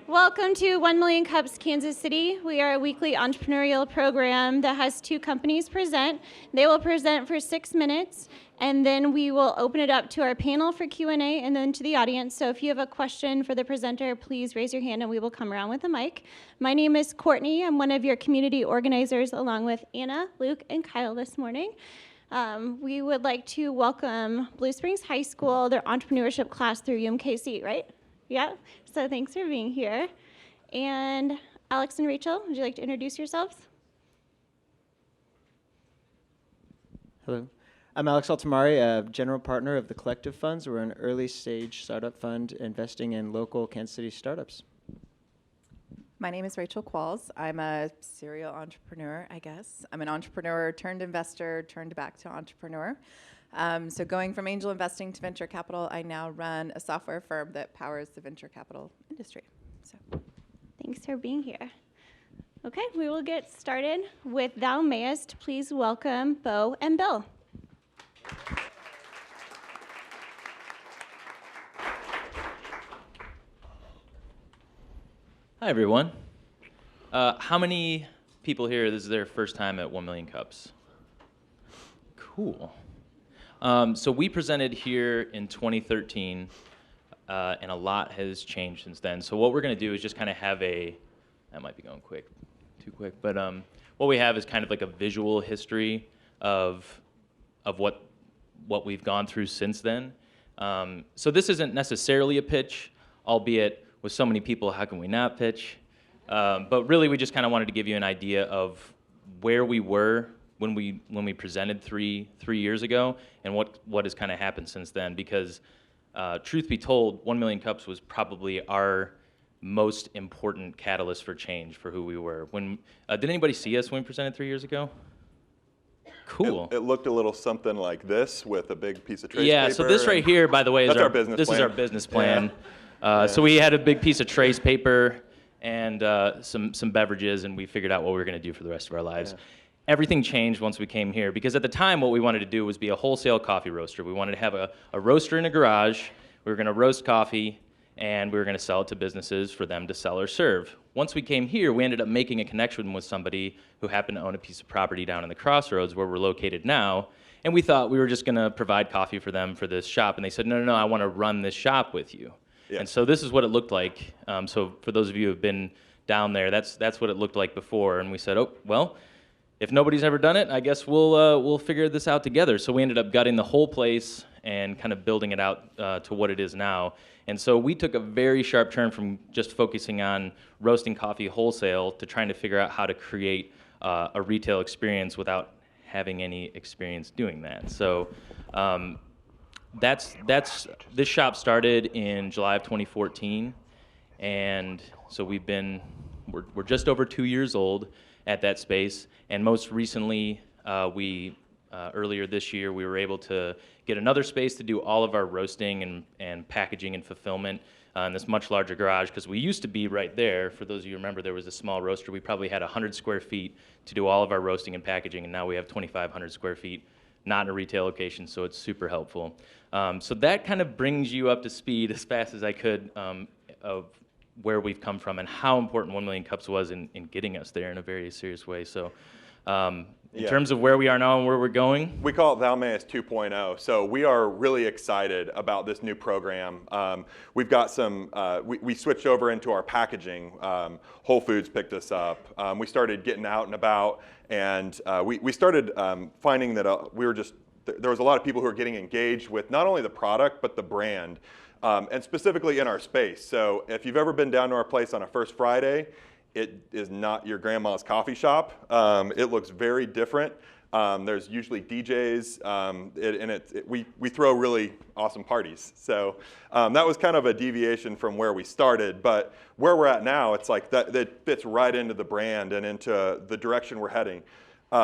Welcome to 1 Million Cups Kansas City. We are a weekly entrepreneurial program that has two companies present. They will present for 6 minutes, and then we will open it up to our panel for Q&A and then to the audience. So if you have a question for the presenter, please raise your hand and we will come around with a mic. My name is Courtney. I'm one of your community organizers along with Anna, Luke, and Kyle this morning. We would like to welcome Blue Springs High School, their entrepreneurship class through UMKC, right? Yeah, so thanks for being here. And Alex and Rachel, would you like to introduce yourselves? Hello, I'm Alex Altamari, a general partner of the Collective Funds. We're an early stage startup fund investing in local Kansas City startups. My name is Rachel Qualls. I'm a serial entrepreneur, I guess. I'm an entrepreneur turned investor, turned back to entrepreneur. So going from angel investing to venture capital, I now run a software firm that powers the venture capital industry. So, thanks for being here. Okay, we will get started with Thou Mayest. Please welcome Bo and Bill. Hi, everyone. How many people here, this is their first time at 1 Million Cups? Cool. So we presented here in 2013, and a lot has changed since then. So what we're going to do is just kind of have that might be going too quick, but what we have is kind of like a visual history of what we've gone through since then. So this isn't necessarily a pitch, albeit with so many people, how can we not pitch? But really, we just kind of wanted to give you an idea of where we were when we presented three years ago, and what has kind of happened since then. Because truth be told, 1 Million Cups was probably our most important catalyst for change for who we were. Did anybody see us when we presented 3 years ago? Cool. It looked a little something like this with a big piece of trace paper. Yeah, so this right here, by the way, is our business plan. This is our business plan. Yeah. So we had a big piece of trace paper and some beverages, and we figured out what we were going to do for the rest of our lives. Yeah. Everything changed once we came here, because at the time what we wanted to do was be a wholesale coffee roaster. We wanted to have a roaster in a garage. We were going to roast coffee, and we were going to sell it to businesses for them to sell or serve. Once we came here, we ended up making a connection with somebody who happened to own a piece of property down in the Crossroads where we're located now, and we thought we were just going to provide coffee for them for this shop, and they said, no, I want to run this shop with you. Yeah. And so this is what it looked like. So for those of you who have been down there, that's what it looked like before, and we said, oh, well, if nobody's ever done it, I guess we'll figure this out together. So we ended up gutting the whole place and kind of building it out to what it is now. And so we took a very sharp turn from just focusing on roasting coffee wholesale to trying to figure out how to create a retail experience without having any experience doing that. So this shop started in July of 2014, and so we're just over 2 years old at that space. And most recently, earlier this year, we were able to get another space to do all of our roasting and packaging and fulfillment in this much larger garage, because we used to be right there. For those of you who remember, there was a small roaster. We probably had 100 square feet to do all of our roasting and packaging, and now we have 2,500 square feet, not in a retail location, so it's super helpful. So that kind of brings you up to speed as fast as I could of where we've come from and how important 1 Million Cups was in getting us there in a very serious way. So in terms of where we are now and where we're going, we call it Thou Mayest 2.0. So we are really excited about this new program. We've got we switched over into our packaging. Whole Foods picked us up. We started getting out and about, and we started finding that there was a lot of people who were getting engaged with not only the product, but the brand. And specifically in our space. So if you've ever been down to our place on a First Friday, it is not your grandma's coffee shop. It looks very different. There's usually DJs, and we throw really awesome parties. So that was kind of a deviation from where we started. But where we're at now, it's like that fits right into the brand and into the direction we're heading.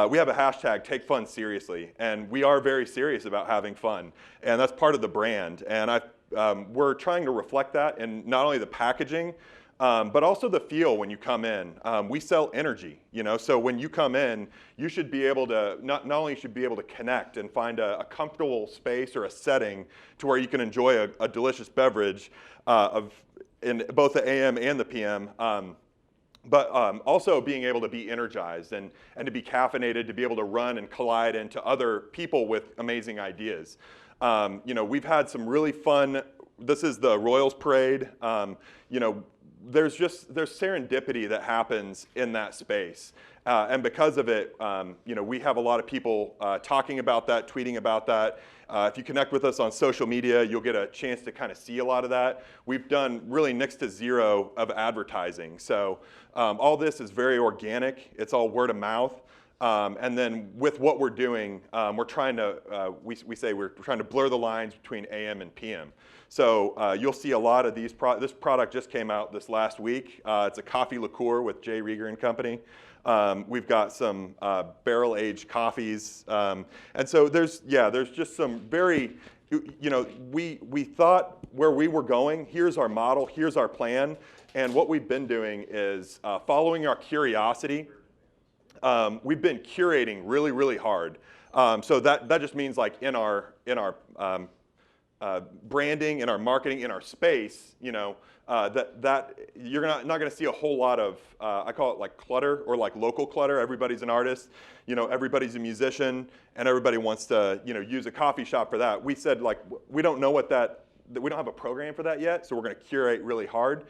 We have a hashtag, Take Fun Seriously, and we are very serious about having fun. And that's part of the brand. And we're trying to reflect that in not only the packaging, but also the feel when you come in. We sell energy, so when you come in, you should be able to, not only should be able to connect and find a comfortable space or a setting to where you can enjoy a delicious beverage in both the AM and the PM. But also being able to be energized and to be caffeinated, to be able to run and collide into other people with amazing ideas. We've had some really fun, this is the Royals Parade. There's serendipity that happens in that space. And because of it, we have a lot of people talking about that, tweeting about that. If you connect with us on social media, you'll get a chance to kind of see a lot of that. We've done really next to zero of advertising. So all this is very organic. It's all word of mouth. And then with what we're doing, we're trying to, we say we're trying to blur the lines between AM and PM. So you'll see a lot of these, this product just came out this last week. It's a coffee liqueur with Jay Rieger and Company. We've got some barrel-aged coffees. And so there's just some very, we thought where we were going, here's our model, here's our plan. And what we've been doing is following our curiosity. We've been curating really, really hard. So that just means like in our branding, in our marketing, in our space, that you're not going to see a whole lot of, I call it like clutter or like local clutter. Everybody's an artist, everybody's a musician, and everybody wants to, use a coffee shop for that. We said like, we don't know we don't have a program for that yet, so we're going to curate really hard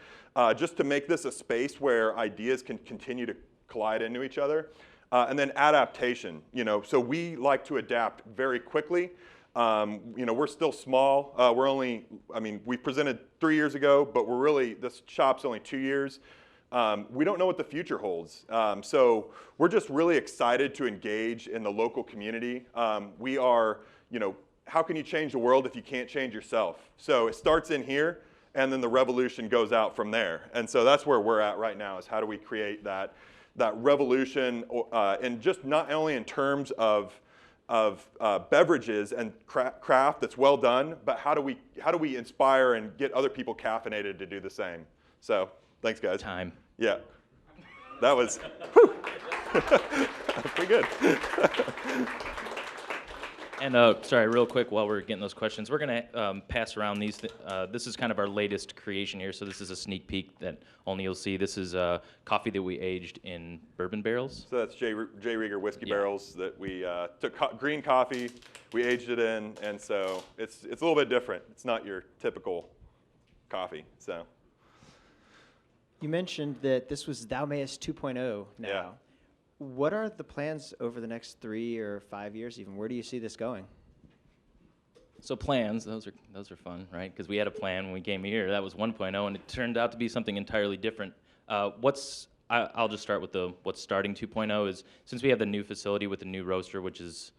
just to make this a space where ideas can continue to collide into each other. And then adaptation, so we like to adapt very quickly. We're still small. We presented 3 years ago, but this shop's only 2 years. We don't know what the future holds. So we're just really excited to engage in the local community. We are, how can you change the world if you can't change yourself? So it starts in here, and then the revolution goes out from there. And so that's where we're at right now, is how do we create that revolution, and just not only in terms of beverages and craft that's well done, but how do we inspire and get other people caffeinated to do the same? So thanks, guys. Time. Yeah, that was pretty good. And sorry, real quick, while we're getting those questions, we're going to pass around these. This is kind of our latest creation here, so this is a sneak peek that only you'll see. This is coffee that we aged in bourbon barrels. So that's Jay Rieger whiskey barrels that we took green coffee, we aged it in, and so it's a little bit different. It's not your typical coffee. So You mentioned that this was Thou Mayest 2.0 now. Yeah. What are the plans over the next 3 or 5 years even? Where do you see this going? So plans, those are fun, right? Because we had a plan when we came here. That was 1.0, and it turned out to be something entirely different. I'll just start with what's starting 2.0 is, since we have the new facility with the new roaster, which is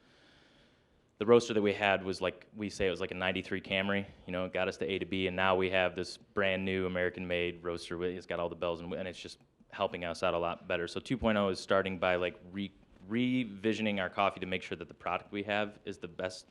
the roaster that we had was like, we say it was like a 93 Camry, it got us to A to B, and now we have this brand new American-made roaster. It's got all the bells, and it's just helping us out a lot better. So 2.0 is starting by like revisioning our coffee to make sure that the product we have is the best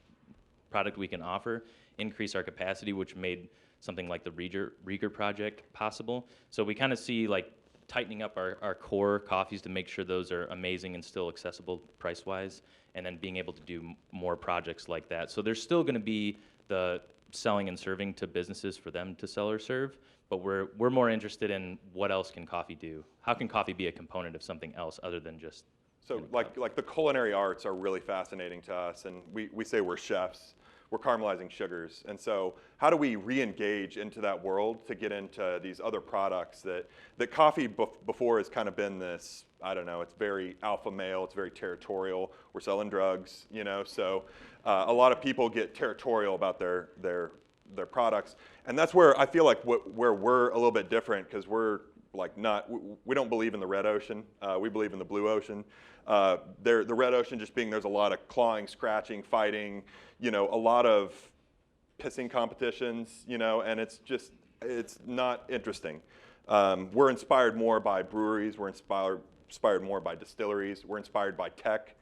product we can offer, increase our capacity, which made something like the Rieger project possible. So we kind of see like tightening up our core coffees to make sure those are amazing and still accessible price-wise, and then being able to do more projects like that. So there's still going to be the selling and serving to businesses for them to sell or serve, but we're more interested in what else can coffee do? How can coffee be a component of something else other than just So like the culinary arts are really fascinating to us, and we say we're chefs. We're caramelizing sugars. And so how do we re-engage into that world to get into these other products that coffee before has kind of been this, I don't know, it's very alpha male, it's very territorial. We're selling drugs, so a lot of people get territorial about their products. And that's where I feel like where we're a little bit different, because we're like we don't believe in the red ocean. We believe in the blue ocean. The red ocean just being there's a lot of clawing, scratching, fighting, a lot of pissing competitions, and it's not interesting. We're inspired more by breweries. We're inspired more by distilleries. We're inspired by tech.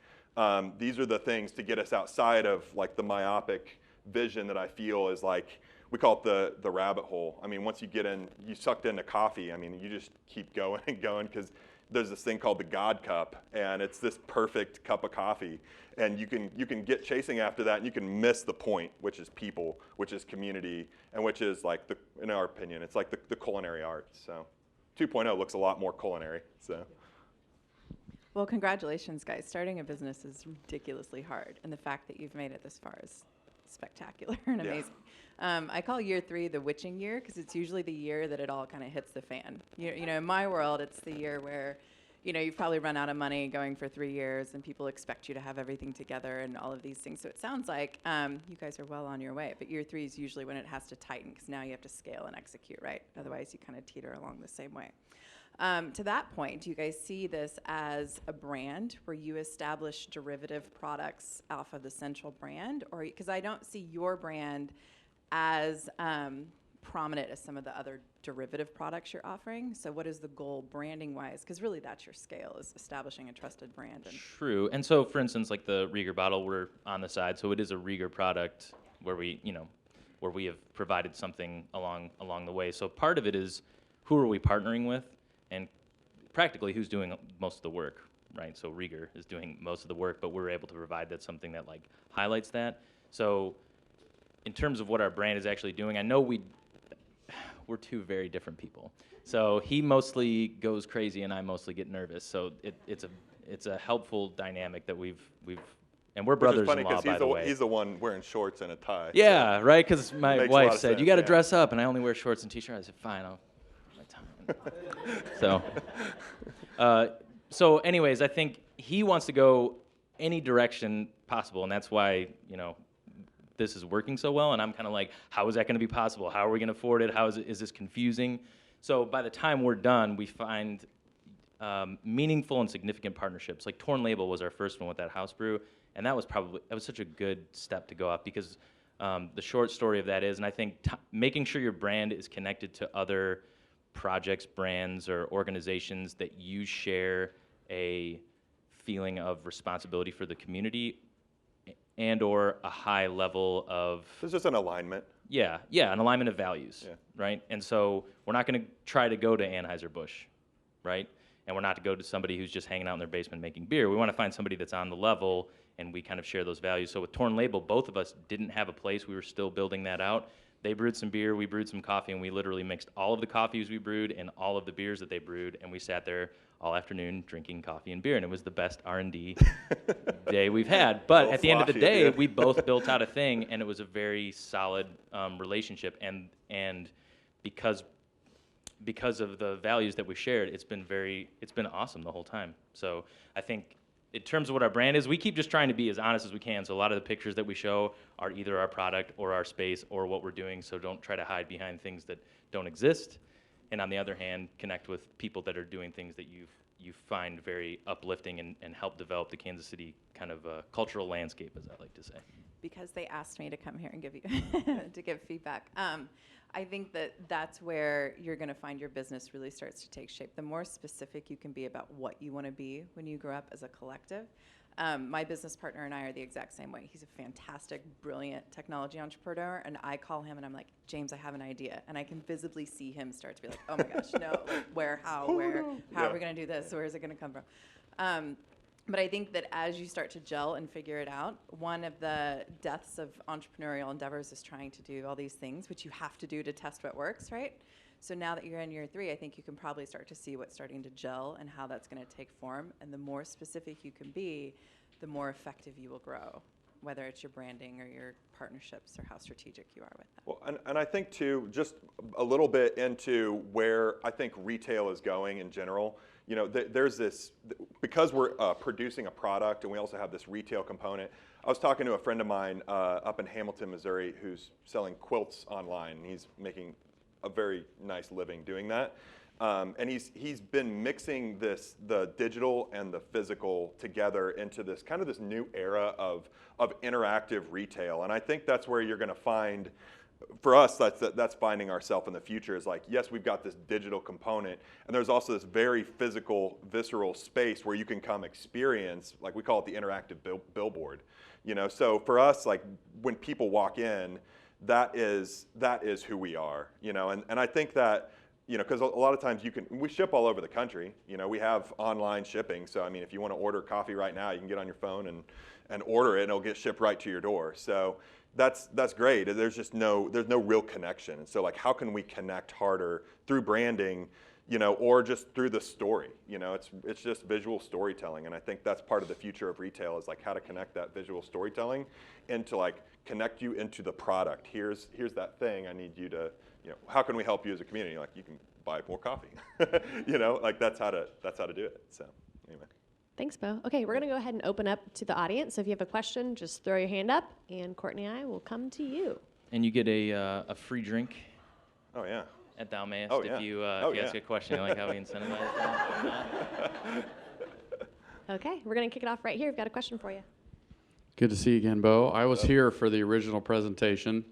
These are the things to get us outside of like the myopic vision that I feel is like, we call it the rabbit hole. I mean, once you get in, you sucked into coffee. I mean, you just keep going and going because there's this thing called the God Cup, and it's this perfect cup of coffee. And you can get chasing after that, and you can miss the point, which is people, which is community, and which is like in our opinion, it's like the culinary arts. So 2.0 looks a lot more culinary. So. Well, congratulations, guys. Starting a business is ridiculously hard, and the fact that you've made it this far is spectacular and Yeah. amazing. I call year 3 the witching year because it's usually the year that it all kind of hits the fan. You know, in my world, it's the year where, you know, you've probably run out of money going for 3 years, and people expect you to have everything together and all of these things. So it sounds like you guys are well on your way. But year 3 is usually when it has to tighten because now you have to scale and execute, right? Otherwise, you kind of teeter along the same way. To that point, do you guys see this as a brand where you establish derivative products off of the central brand? Or because I don't see your brand as prominent as some of the other derivative products you're offering. So what is the goal branding wise? Because really that's your scale, is establishing a trusted brand. And True. And so, for instance, like the Rieger bottle, we're on the side, so it is a Rieger product where we have provided something along the way. So part of it is who are we partnering with, and practically who's doing most of the work, right? So Rieger is doing most of the work, but we're able to provide that something that like highlights that. So in terms of what our brand is actually doing, I know we're two very different people. So he mostly goes crazy and I mostly get nervous. So it's a helpful dynamic that we've and we're Which is funny brothers-in-law, by the way. he's the one wearing shorts and a tie. Yeah, right. Because my Makes a lot wife of said you sense, got to yeah. dress up, and I only wear shorts and t-shirt. I said fine, I'll my time. So anyways, I think he wants to go any direction possible, and that's why this is working so well. And I'm kind of like, how is that going to be possible? How are we going to afford it? Is this confusing? So by the time we're done, we find meaningful and significant partnerships. Like Torn Label was our first one with that house brew, and that was such a good step to go up because the short story of that is, and I think making sure your brand is connected to other projects, brands, or organizations that you share a feeling of responsibility for the community and or a high level of There's just an alignment. an alignment of values, Yeah. right? And so we're not going to try to go to Anheuser-Busch, right? And we're not to go to somebody who's just hanging out in their basement making beer. We want to find somebody that's on the level, and we kind of share those values. So with Torn Label, both of us didn't have a place. We were still building that out. They brewed some beer, we brewed some coffee, and we literally mixed all of the coffees we brewed and all of the beers that they brewed, and we sat there all afternoon drinking coffee and beer, and it was the best R&D day we've had. But Little at the end of the sloshy, day, yeah. we both built out a thing, and it was a very solid relationship. And because of the values that we shared, it's been awesome the whole time. So I think in terms of what our brand is, we keep just trying to be as honest as we can. So a lot of the pictures that we show are either our product or our space or what we're doing. So don't try to hide behind things that don't exist. And on the other hand, connect with people that are doing things that you find very uplifting and help develop the Kansas City kind of cultural landscape, as I like to say. because they asked me to come here and give you to give feedback. I think that's where you're going to find your business really starts to take shape. The more specific you can be about what you want to be when you grow up as a collective. My business partner and I are the exact same way. He's a fantastic, brilliant technology entrepreneur, and I call him and I'm like, James, I have an idea. And I can visibly see him start to be like, oh my gosh, no, how are we going to do this? Where is it going to come from? But I think that as you start to gel and figure it out, one of the deaths of entrepreneurial endeavors is trying to do all these things, which you have to do to test what works, right? So now that you're in year 3, I think you can probably start to see what's starting to gel and how that's going to take form. And the more specific you can be, the more effective you will grow, whether it's your branding or your partnerships or how strategic you are with that. Well, and I think too, just a little bit into where I think retail is going in general. You know, there's this, because we're producing a product and we also have this retail component. I was talking to a friend of mine up in Hamilton, Missouri, who's selling quilts online. He's making a very nice living doing that. And he's been mixing the digital and the physical together into this kind of this new era of interactive retail. And I think that's where you're going to find, for us, that's finding ourselves in the future is like, yes, we've got this digital component, and there's also this very physical, visceral space where you can come experience, like we call it the interactive billboard. You know, so for us, like when people walk in, that is who we are. You know, and I think that, you know, because a lot of times we ship all over the country. You know, we have online shipping. So, I mean, if you want to order coffee right now, you can get on your phone and order it, and it'll get shipped right to your door. So that's great. There's no real connection. And so, like, how can we connect harder through branding, you know, or just through the story? You know, it's just visual storytelling. And I think that's part of the future of retail, is like how to connect that visual storytelling into, like, connect you into the product. Here's that thing I need you to, you know, how can we help you as a community? Like, you can buy more coffee. You know, like that's how to do it. So anyway. Thanks, Bo. Okay, we're going to go ahead and open up to the audience. So if you have a question, just throw your hand up, and Courtney and I will come to you. And you get a free drink Oh yeah. at Dalmaeus Oh, if yeah. you Oh, if you ask yeah. a question. I like how we incentivize that. Okay, we're going to kick it off right here. We've got a question for you. Good to see you again, Bo. I was here for the original presentation.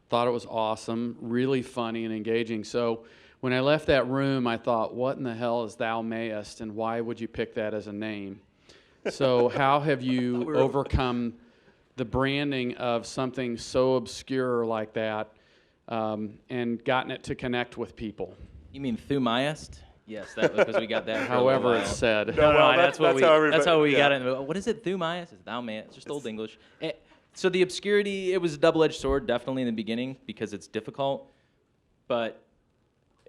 Thought it was awesome, really funny and engaging. So when I left that room, I thought, what in the hell is Thou Mayest, and why would you pick that as a name? So how have you overcome the branding of something so obscure like that and gotten it to connect with people? You mean Thumaist? Yes, that was because we got that. For a little However while. it's said. No, well, that's what that's how we got yeah. it. What is it? Thumaist? It's Thou Mayest. It's just old English. So the obscurity, it was a double-edged sword, definitely in the beginning, because it's difficult, but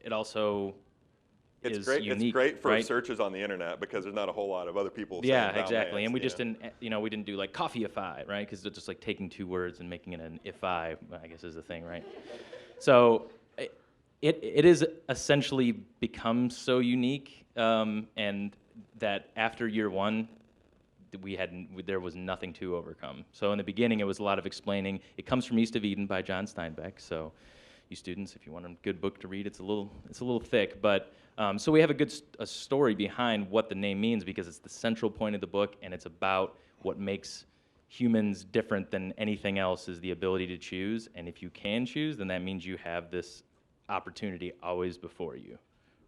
it also It's is great. unique. It's great for right? searches on the internet because there's not a whole lot of other people. Yeah, saying Thou exactly. Mayest, And we you just know? didn't, we didn't do like coffeeify, right? Because it's just like taking two words and making it an if-I guess is the thing, right? So it is essentially become so unique, and that after year one, there was nothing to overcome. So in the beginning, it was a lot of explaining. It comes from East of Eden by John Steinbeck. So you students, if you want a good book to read, it's a little thick, but so we have a story behind what the name means, because it's the central point of the book, and it's about what makes humans different than anything else is the ability to choose. And if you can choose, then that means you have this opportunity always before you,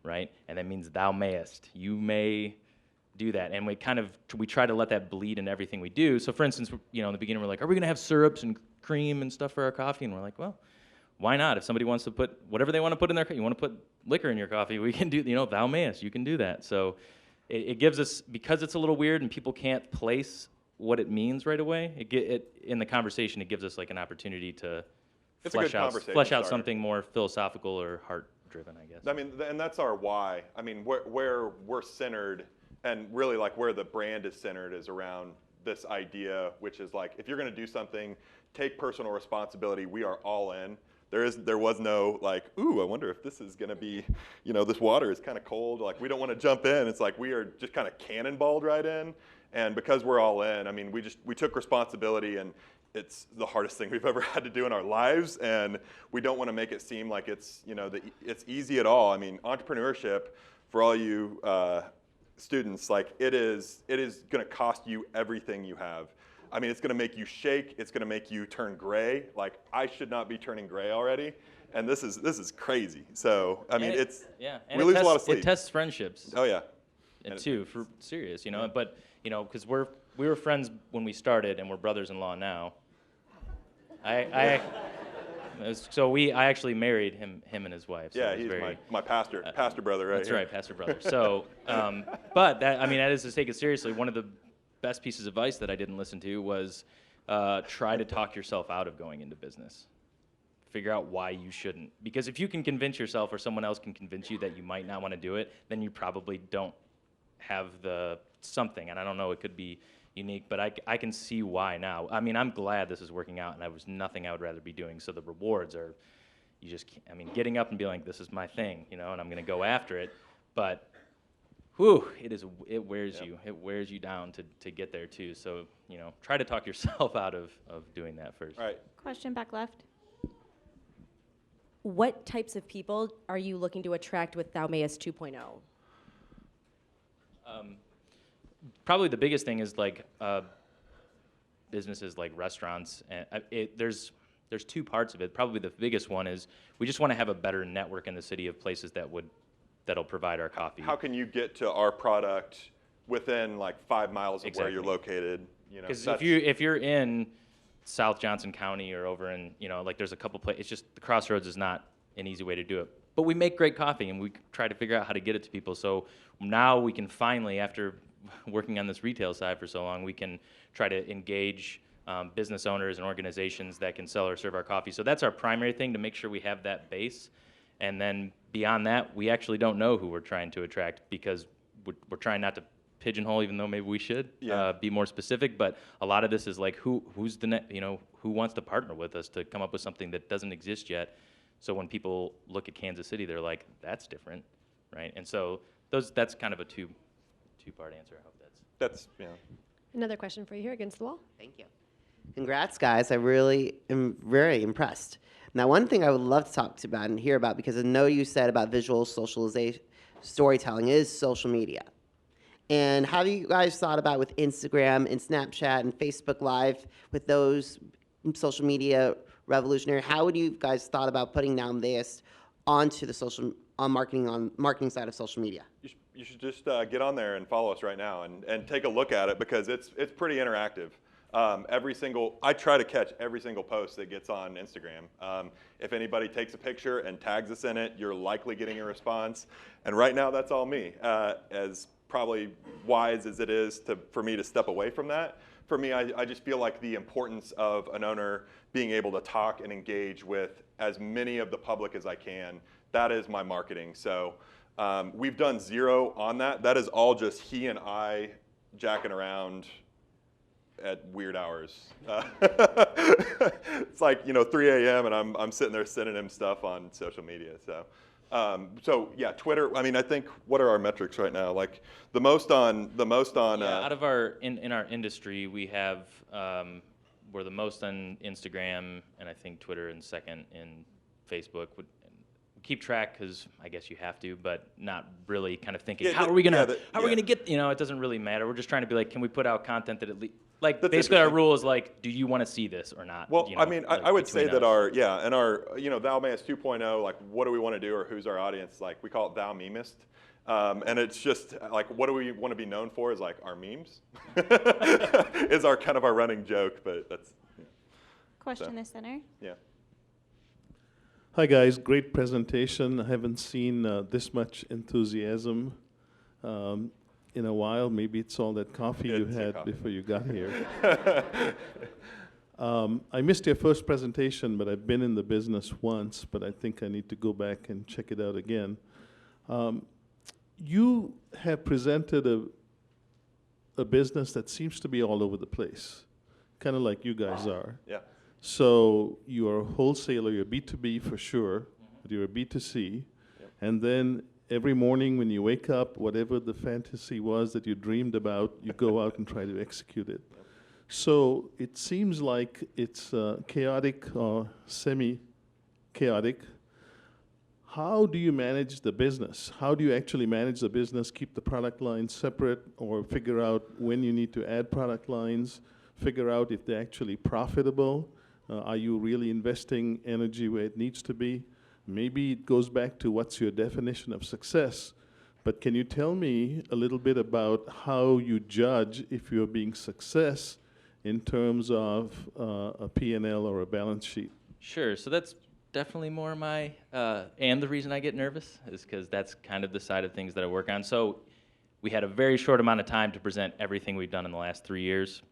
right? And that means Thou Mayest. You may do that, and we try to let that bleed in everything we do. So for instance, in the beginning we're like, are we gonna have syrups and cream and stuff for our coffee? And we're like, well, why not? If somebody wants to put whatever they want to put in their, you want to put liquor in your coffee, we can do, Thou Mayest, you can do that. So it gives us, because it's a little weird and people can't place what it means right away, in the conversation, it gives us like an opportunity to It's a good conversation flesh out starter. something more philosophical or heart-driven, I guess. I mean, and that's our why. I mean, where we're centered, and really like where the brand is centered, is around this idea, which is like, if you're going to do something, take personal responsibility. We are all in. There was no like, ooh, I wonder if this is going to be, this water is kind of cold. Like, we don't want to jump in. It's like we are just kind of cannonballed right in. And because we're all in, I mean, we took responsibility, and it's the hardest thing we've ever had to do in our lives. And we don't want to make it seem like it's, it's easy at all. I mean, entrepreneurship, for all you students, like it is going to cost you everything you have. I mean, it's going to make you shake. It's going to make you turn gray. Like, I should not be turning gray already, and this is crazy. So I mean, we lose a lot of sleep. It tests friendships. Oh yeah. And too, for serious, but because we were friends when we started, and we're brothers-in-law now. I actually married him and his wife. So Yeah, it was he's very, my pastor brother, right? That's here. right, pastor brother. So, but that is to take it seriously. One of the best pieces of advice that I didn't listen to was try to talk yourself out of going into business. Figure out why you shouldn't. Because if you can convince yourself, or someone else can convince you that you might not want to do it, then you probably don't have the something. And I don't know, it could be unique, but I can see why now. I mean, I'm glad this is working out, and there's nothing I would rather be doing. So the rewards are, you just can't, getting up and being like, this is my thing, and I'm going to go after it. But whew, it wears you. It wears you down to get there too. So, try to talk yourself out of doing that first. All right. Question back left. What types of people are you looking to attract with Thou Mayest 2.0? Probably the biggest thing is like businesses like restaurants. And there's two parts of it. Probably the biggest one is we just want to have a better network in the city of places that'll provide our coffee. How can you get to our product within like 5 miles of where you're Exactly. located? Because if you're in South Johnson County or over in, like there's a couple places, it's just the Crossroads is not an easy way to do it. but we make great coffee, and we try to figure out how to get it to people. So now we can finally, after working on this retail side for so long, we can try to engage business owners and organizations that can sell or serve our coffee. So that's our primary thing, to make sure we have that base. And then beyond that, we actually don't know who we're trying to attract, because we're trying not to pigeonhole, even though maybe we should be more specific. But a lot of this is like, who's the who wants to partner with us to come up with something that doesn't exist yet. So when people look at Kansas City, they're like, that's different, right? And so that's kind of a two-part answer. I hope That's, yeah. Another question for you here against the wall. Thank you. Congrats, guys. I really am very impressed. Now, one thing I would love to talk about and hear about, because I know you said about visual socialization, storytelling, is social media. And have you guys thought about with Instagram and Snapchat and Facebook Live, with those social media revolutionary, how would you guys thought about putting down this onto the marketing side of social media? You should just get on there and follow us right now and take a look at it, because it's pretty interactive. I try to catch every single post that gets on Instagram. If anybody takes a picture and tags us in it, you're likely getting a response. And right now, that's all me. As probably wise as it is for me to step away from that, for me, I just feel like the importance of an owner being able to talk and engage with as many of the public as I can, that is my marketing. So we've done zero on that. That is all just he and I jacking around at weird hours. It's like 3 a.m. and I'm sitting there sending him stuff on social media. So yeah, Twitter. I mean, I think, what are our metrics right now? Like the most on. out of our in our industry, we have we're the most on Instagram, and I think Twitter, and second in Facebook. We keep track because I guess you have to, but not really kind of thinking, how are we gonna get? It doesn't really matter. We're just trying to be like, can we put out content that at least. Like, that's basically our rule is like, do you want to see this or not? Well, I mean, I would say that our Thou Mayest 2.0, like, what do we want to do, or who's our audience? Like, we call it Thou Memist. And it's just like, what do we want to be known for is like our memes is our kind of our running joke, but that's. Yeah. Question in the center. Yeah. Hi guys, great presentation. I haven't seen this much enthusiasm in a while. Maybe it's all that coffee you had before you got here. I missed your first presentation, but I've been in the business once, but I think I need to go back and check it out again. You have presented a business that seems to be all over the place, kind of like you guys are. Yeah. So you are a wholesaler, you're B2B for sure, but you're a B2C, and then every morning when you wake up, whatever the fantasy was that you dreamed about, you go out and try to execute it. So it seems like it's chaotic or semi-chaotic. How do you manage the business? How do you actually manage the business, keep the product lines separate, or figure out when you need to add product lines, figure out if they're actually profitable? Are you really investing energy where it needs to be? Maybe it goes back to what's your definition of success, but can you tell me a little bit about how you judge if you're being success in terms of a P&L or a balance sheet? Sure, so that's definitely more my, and the reason I get nervous is because that's kind of the side of things that I work on. So we had a very short amount of time to present everything we've done in the last 3 years.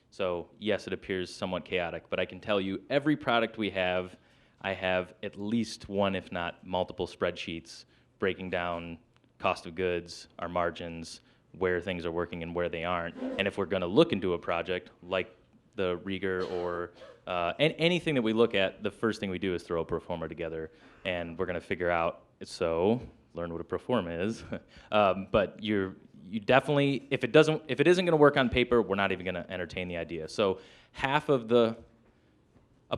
So yes, it appears somewhat chaotic, but I can tell you every product we have, I have at least one, if not multiple spreadsheets breaking down cost of goods, our margins, where things are working and where they aren't. And if we're going to look into a project like the Rieger or anything that we look at, the first thing we do is throw a pro forma together, and we're going to figure out, so learn what a pro forma is. But you definitely, if it isn't going to work on paper, we're not even going to entertain the idea. So a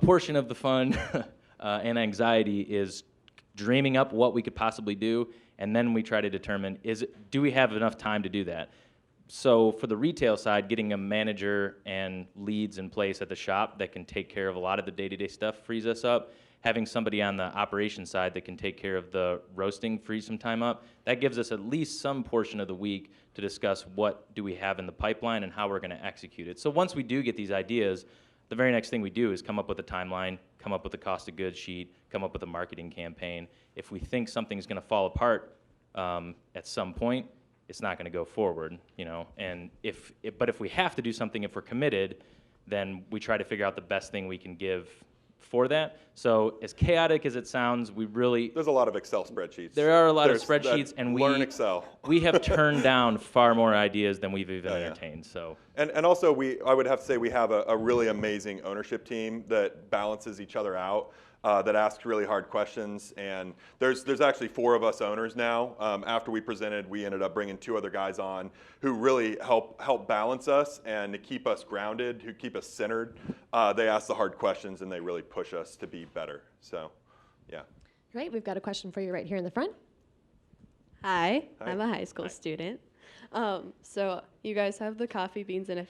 portion of the fun and anxiety is dreaming up what we could possibly do, and then we try to determine, do we have enough time to do that? So for the retail side, getting a manager and leads in place at the shop that can take care of a lot of the day-to-day stuff frees us up. Having somebody on the operations side that can take care of the roasting frees some time up. That gives us at least some portion of the week to discuss what do we have in the pipeline and how we're going to execute it. So once we do get these ideas, the very next thing we do is come up with a timeline, come up with a cost of goods sheet, come up with a marketing campaign. If we think something's going to fall apart at some point, it's not going to go forward, you know. And but if we have to do something, if we're committed, then we try to figure out the best thing we can give for that. So as chaotic as it sounds, There's a lot of Excel spreadsheets. there are a lot of There's spreadsheets, that- and learn Excel. we have turned down far more ideas than we've even Yeah. entertained. So And also, I would have to say we have a really amazing ownership team that balances each other out, that asks really hard questions. And there's actually 4 of us owners now. After we presented, we ended up bringing 2 other guys on who really help balance us and to keep us grounded, who keep us centered. They ask the hard questions and they really push us to be better. So, yeah. Great. We've got a question for you right here in the front. Hi, Hi. I'm a high school student. So you guys have the coffee beans and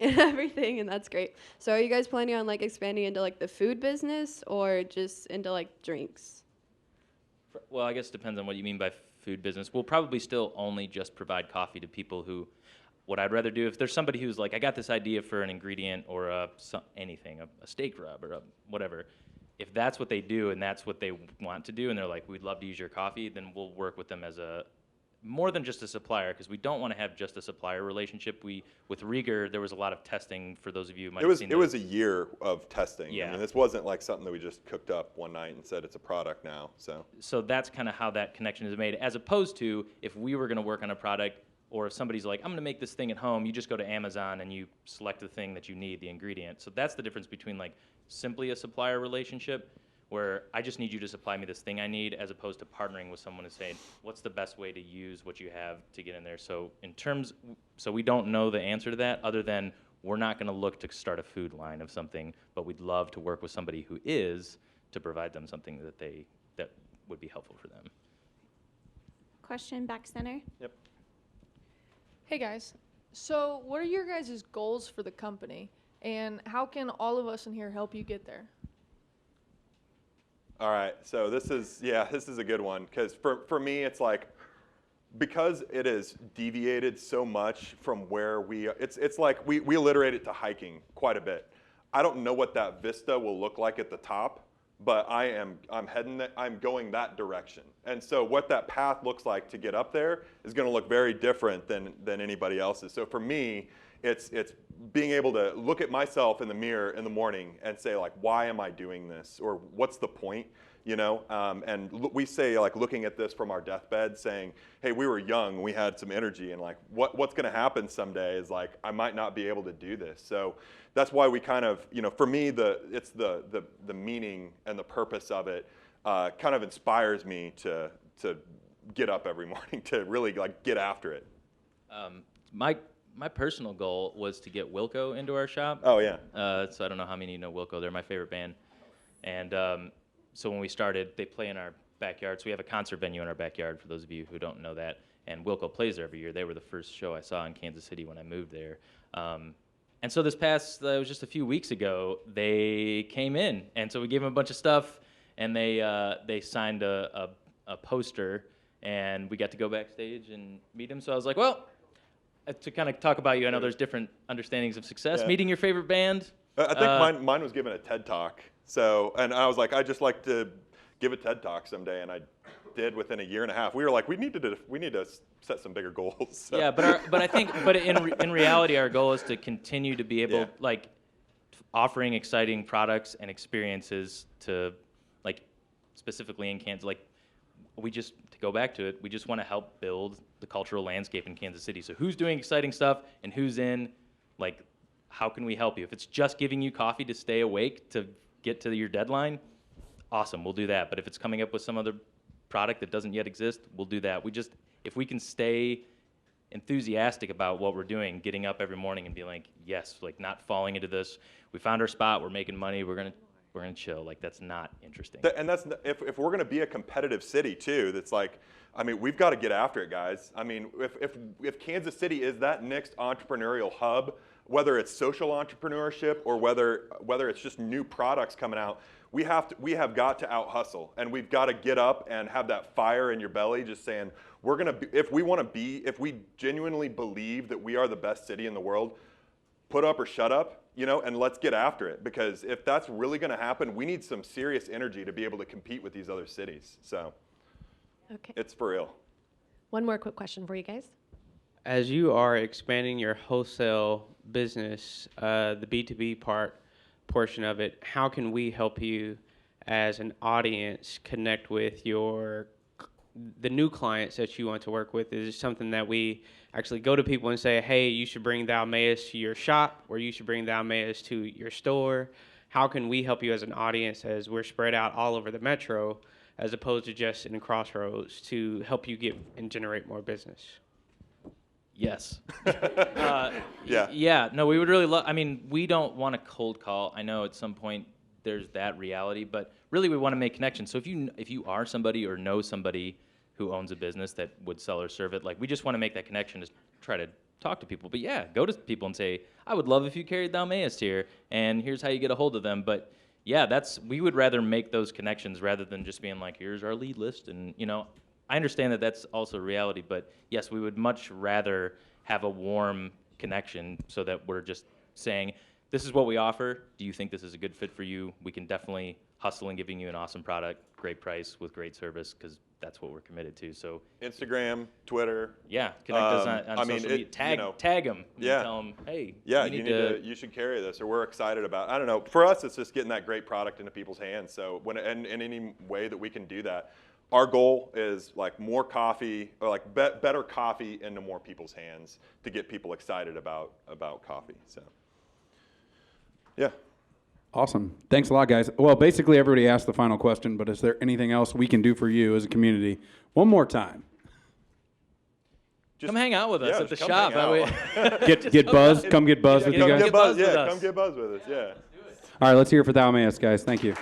everything, and that's great. So are you guys planning on like expanding into like the food business or just into like drinks? well, I guess it depends on what you mean by food business. We'll probably still only just provide coffee to people who, what I'd rather do, if there's somebody who's like, I got this idea for an ingredient or anything, a steak rub or whatever, if that's what they do and that's what they want to do and they're like, we'd love to use your coffee, then we'll work with them as more than just a supplier, because we don't want to have just a supplier relationship. With Rieger, there was a lot of testing, for those of you who might have seen It was a year of testing. Yeah. I mean, this wasn't like something that we just cooked up one night and said it's a product now. So that's kind of how that connection is made, as opposed to if we were going to work on a product, or if somebody's like, I'm going to make this thing at home, you just go to Amazon and you select the thing that you need, the ingredient. So that's the difference between like simply a supplier relationship, where I just need you to supply me this thing I need, as opposed to partnering with someone and saying, what's the best way to use what you have to get in there? So we don't know the answer to that, other than we're not going to look to start a food line of something, but we'd love to work with somebody who is, to provide them something that would be helpful for them. Question back center. Yep. Hey guys, so what are your guys' goals for the company, and how can all of us in here help you get there? All right, so this is a good one, because for me, it's like, because it is deviated so much from where it's like we alliterate it to hiking quite a bit. I don't know what that vista will look like at the top, but I'm going that direction. And so what that path looks like to get up there is going to look very different than anybody else's. So for me, it's being able to look at myself in the mirror in the morning and say, like, why am I doing this? Or what's the point? You know, we say, like, looking at this from our deathbed, saying, hey, we were young, we had some energy, and like, what's going to happen someday is like, I might not be able to do this. So that's why we kind of, you know, for me, it's the meaning and the purpose of it kind of inspires me to get up every morning, to really like get after it. My personal goal was to get Wilco into our shop. Oh yeah. So I don't know how many know Wilco. They're my favorite band. And so when we started, they play in our backyard. So we have a concert venue in our backyard, for those of you who don't know that. And Wilco plays there every year. They were the first show I saw in Kansas City when I moved there. And so this past, it was just a few weeks ago, they came in. And so we gave them a bunch of stuff, and they signed a poster, and we got to go backstage and meet them. So I was like, well, to kind of talk about you, I know there's different understandings of success. Yeah. Meeting your favorite band. I think mine was given a TED Talk. So, and I was like, I'd just like to give a TED Talk someday, and I did within a year and a half. We were like, we need to set some bigger goals. So. Yeah, but in reality, our goal is to continue to be able, like, offering exciting products and experiences to, like, specifically in Kansas. Like, to go back to it, we just want to help build the cultural landscape in Kansas City. So who's doing exciting stuff and who's in, like, how can we help you? If it's just giving you coffee to stay awake to get to your deadline, awesome, we'll do that. But if it's coming up with some other product that doesn't yet exist, we'll do that. If we can stay enthusiastic about what we're doing, getting up every morning and be like, yes, like, not falling into this, we found our spot, we're making money, we're gonna chill. Like, that's not interesting. And that's if we're going to be a competitive city too. That's like, I mean, we've got to get after it, guys. I mean, if Kansas City is that next entrepreneurial hub, whether it's social entrepreneurship or whether it's just new products coming out, we have got to out hustle, and we've got to get up and have that fire in your belly, just saying, we're gonna be, if we genuinely believe that we are the best city in the world, put up or shut up. you know, and let's get after it, because if that's really going to happen, we need some serious energy to be able to compete with these other cities. So Okay. it's for real. One more quick question for you guys. As you are expanding your wholesale business, the B2B portion of it, how can we help you as an audience connect with the new clients that you want to work with? Is it something that we actually go to people and say, hey, you should bring the Almeas to your shop, or you should bring the Almeas to your store? How can we help you as an audience, as we're spread out all over the metro, as opposed to just in Crossroads, to help you get and generate more business? Yes. Yeah. Yeah. No, we would really love. I mean, we don't want to cold call. I know at some point there's that reality, but really we want to make connections. So if you are somebody or know somebody who owns a business that would sell or serve it, like, we just want to make that connection to try to talk to people. But yeah, go to people and say, I would love if you carried the Almeas here, and here's how you get a hold of them. But yeah, we would rather make those connections rather than just being like, here's our lead list. And, you know, I understand that that's also reality, but yes, we would much rather have a warm connection so that we're just saying, this is what we offer. Do you think this is a good fit for you? We can definitely hustle in giving you an awesome product, great price with great service, because that's what we're committed to. So Instagram, Twitter. yeah, connect us on I mean, social media. you know, Tag them. yeah. Tell them, hey, Yeah, you you should carry this, or we're excited about. I don't know. For us, it's just getting that great product into people's hands. So and in any way that we can do that, our goal is like more coffee, or like better coffee into more people's hands to get people excited about coffee. So yeah. Awesome. Thanks a lot, guys. Well, basically everybody asked the final question, but is there anything else we can do for you as a community? One more time. come hang out with us Yeah, at the just come shop. hang That way- Get buzzed. Come get buzzed with you Come guys. get buzzed. with Yeah, us. come get buzzed with us. Yeah. All right, let's hear it for the Almeas, guys. Thank you.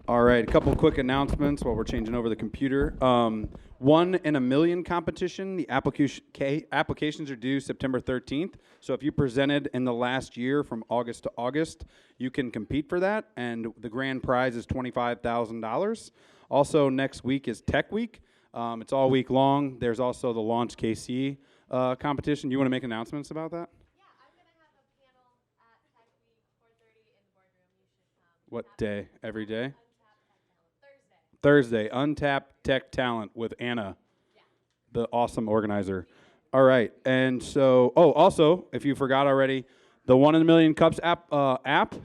All right, a couple quick announcements while we're changing over the computer. 1 in a Million competition. The applications are due September 13th. So if you presented in the last year from August to August, you can compete for that, and the grand prize is $25,000. Also, next week is Tech Week. It's all week long. There's also the Launch KC competition. You want to make announcements about that? Yeah, I'm going to have a panel at Tech Week, 4:30 in the boardroom. You should come. What day? Every day? Thursday. Thursday, Untapped Tech Talent with Anna, the awesome organizer. All right, and so, also, if you forgot already, the 1 in a Million Cups app,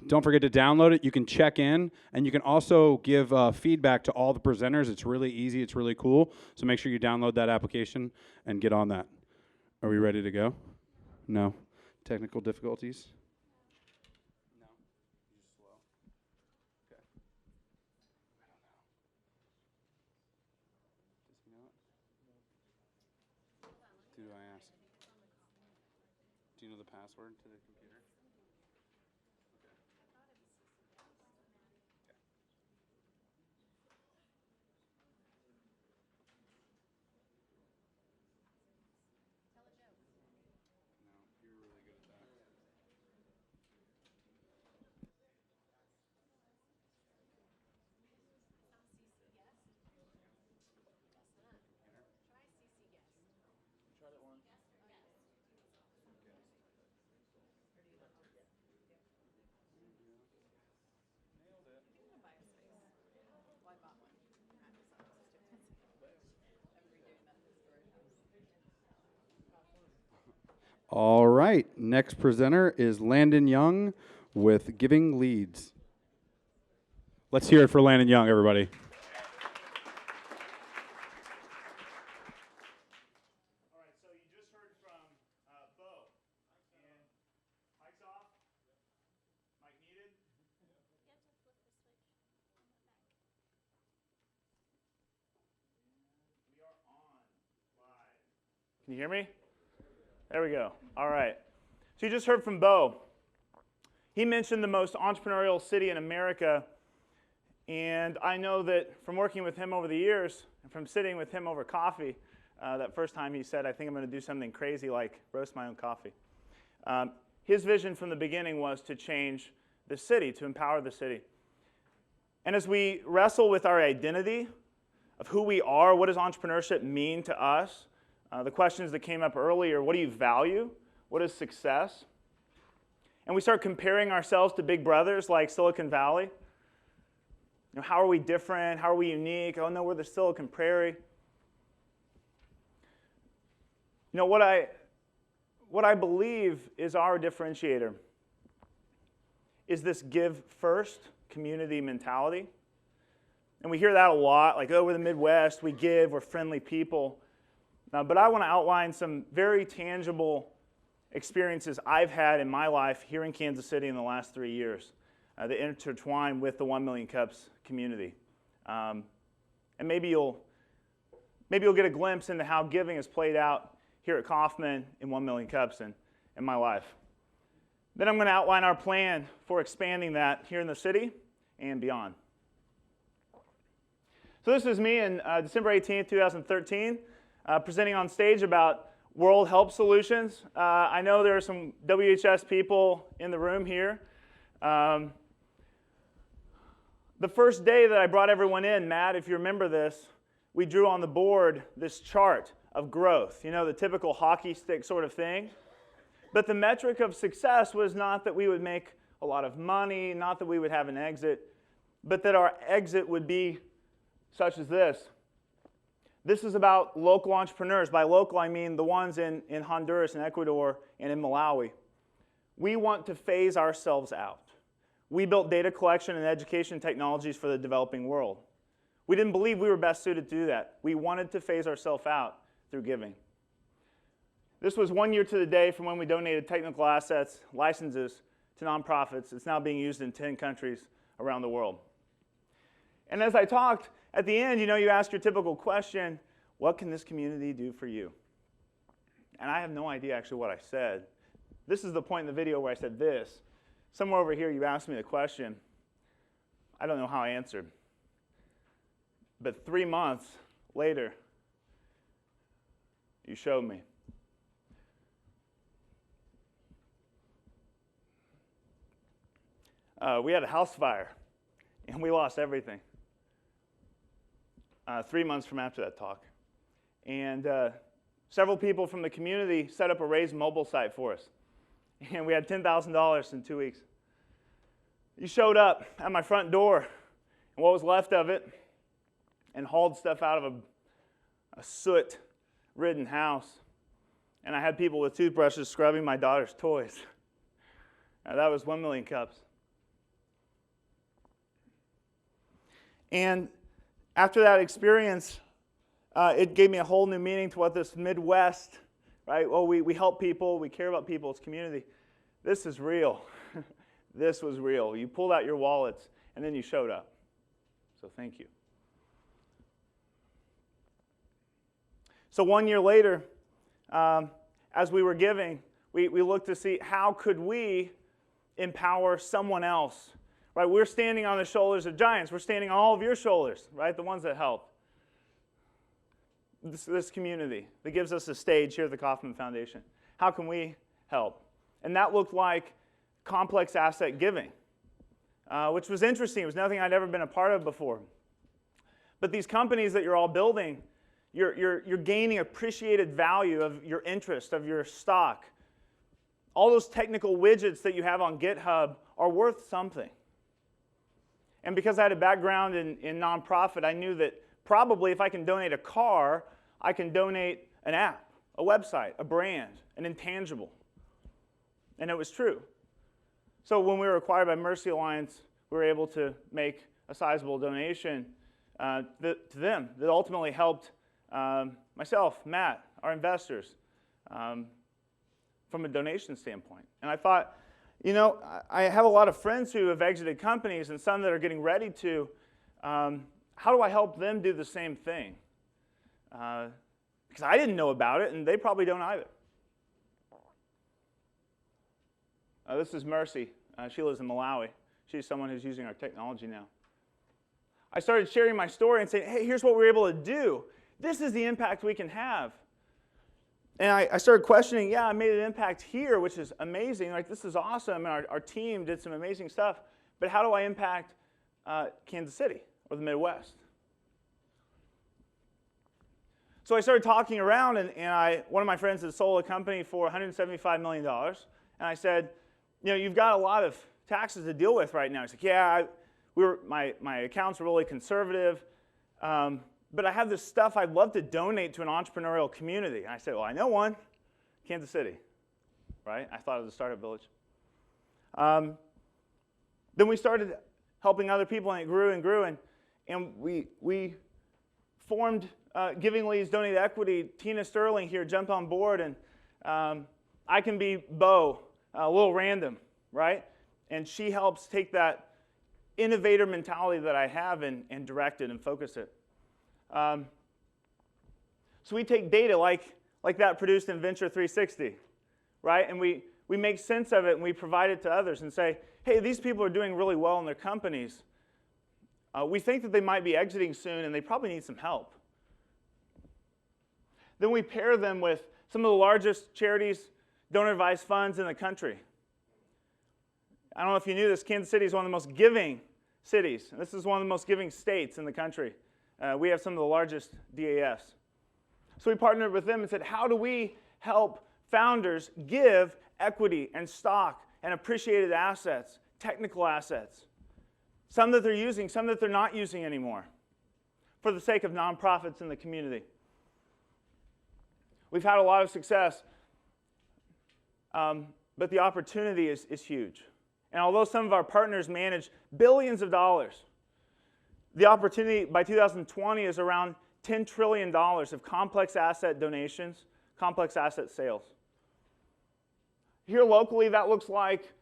don't forget to download it. You can check in, and you can also give feedback to all the presenters. It's really easy. It's really cool. So make sure you download that application and get on that. Are we ready to go? No? Technical difficulties? Do I ask? Do you know the password to the computer? No, you're really good at that. All right, next presenter is Landon Young with Giving Leads. Let's hear it for Landon Young, everybody. All right, so you just heard from Bo. And mic's off. Mic needed. We are on live. Can you hear me? There we go. All right. So you just heard from Bo. He mentioned the most entrepreneurial city in America. And I know that from working with him over the years, and from sitting with him over coffee, that first time he said, I think I'm going to do something crazy like roast my own coffee. His vision from the beginning was to change the city, to empower the city. And as we wrestle with our identity, of who we are. What does entrepreneurship mean to us? The questions that came up earlier, what do you value? What is success? And we start comparing ourselves to big brothers like Silicon Valley. You know, how are we different? How are we unique? Oh no, we're the Silicon Prairie. You know, what I believe is our differentiator is this give first community mentality. And we hear that a lot, like, oh, we're the Midwest, we give, we're friendly people. But I want to outline some very tangible experiences I've had in my life here in Kansas City in the last 3 years that intertwine with the 1 Million Cups community. And maybe you'll get a glimpse into how giving has played out here at Kaufman in 1 Million Cups and in my life. Then I'm going to outline our plan for expanding that here in the city and beyond. So this is me in December 18th, 2013, presenting on stage about World Help Solutions. I know there are some WHS people in the room here. The first day that I brought everyone in, Matt, if you remember this, we drew on the board this chart of growth, you know, the typical hockey stick sort of thing. But the metric of success was not that we would make a lot of money, not that we would have an exit, but that our exit would be such as this. This is about local entrepreneurs. By local, I mean the ones in Honduras and Ecuador and in Malawi. We want to phase ourselves out. We built data collection and education technologies for the developing world. We didn't believe we were best suited to do that. We wanted to phase ourselves out through giving. This was 1 year to the day from when we donated technical assets, licenses to nonprofits. It's now being used in 10 countries around the world. And as I talked, at the end, you know, you ask your typical question, what can this community do for you? And I have no idea actually what I said. This is the point in the video where I said this. Somewhere over here, you asked me the question. I don't know how I answered. But 3 months later, you showed me. We had a house fire, and we lost everything. 3 months from after that talk. And several people from the community set up a Raise mobile site for us. And we had $10,000 in 2 weeks. You showed up at my front door, and what was left of it, and hauled stuff out of a soot-ridden house. And I had people with toothbrushes scrubbing my daughter's toys. Now, that was 1 Million Cups. And after that experience, it gave me a whole new meaning to what this Midwest, right? Well, we help people, we care about people, it's community. This is real. This was real. You pulled out your wallets, and then you showed up. So thank you. So 1 year later, as we were giving, we looked to see how could we empower someone else. Right, we're standing on the shoulders of giants. We're standing on all of your shoulders, right? The ones that helped. This community that gives us a stage here at the Kaufman Foundation. How can we help? And that looked like complex asset giving, which was interesting. It was nothing I'd ever been a part of before. But these companies that you're all building, you're gaining appreciated value of your interest, of your stock. All those technical widgets that you have on GitHub are worth something. And because I had a background in nonprofit, I knew that probably if I can donate a car, I can donate an app, a website, a brand, an intangible. And it was true. So when we were acquired by Mercy Alliance, we were able to make a sizable donation to them that ultimately helped myself, Matt, our investors, from a donation standpoint. And I thought, you know, I have a lot of friends who have exited companies and some that are getting ready to. How do I help them do the same thing? Because I didn't know about it, and they probably don't either. This is Mercy. She lives in Malawi. She's someone who's using our technology now. I started sharing my story and saying, hey, here's what we're able to do. This is the impact we can have. And I started questioning, yeah, I made an impact here, which is amazing. Like, this is awesome, and our team did some amazing stuff. But how do I impact Kansas City or the Midwest? So I started talking around, and one of my friends had sold a company for $175 million. And I said, you've got a lot of taxes to deal with right now. He's like, yeah, my accounts are really conservative, but I have this stuff I'd love to donate to an entrepreneurial community. And I said, well, I know one, Kansas City, right? I thought of the startup village. Then we started helping other people, and it grew and grew, and we formed Giving Leads Donate Equity. Tina Sterling here jumped on board, and I can be Bo, a little random, right? And she helps take that innovator mentality that I have and direct it and focus it. So we take data like that produced in Venture 360, right? And we make sense of it, and we provide it to others and say, hey, these people are doing really well in their companies. We think that they might be exiting soon, and they probably need some help. Then we pair them with some of the largest charities, donor-advised funds in the country. I don't know if you knew this, Kansas City is one of the most giving cities. And this is one of the most giving states in the country. We have some of the largest DAFs. So we partnered with them and said, how do we help founders give equity and stock and appreciated assets, technical assets, some that they're using, some that they're not using anymore, for the sake of nonprofits in the community. We've had a lot of success, but the opportunity is huge. And although some of our partners manage billions of dollars, the opportunity by 2020 is around $10 trillion of complex asset donations, complex asset sales. Here locally, that looks like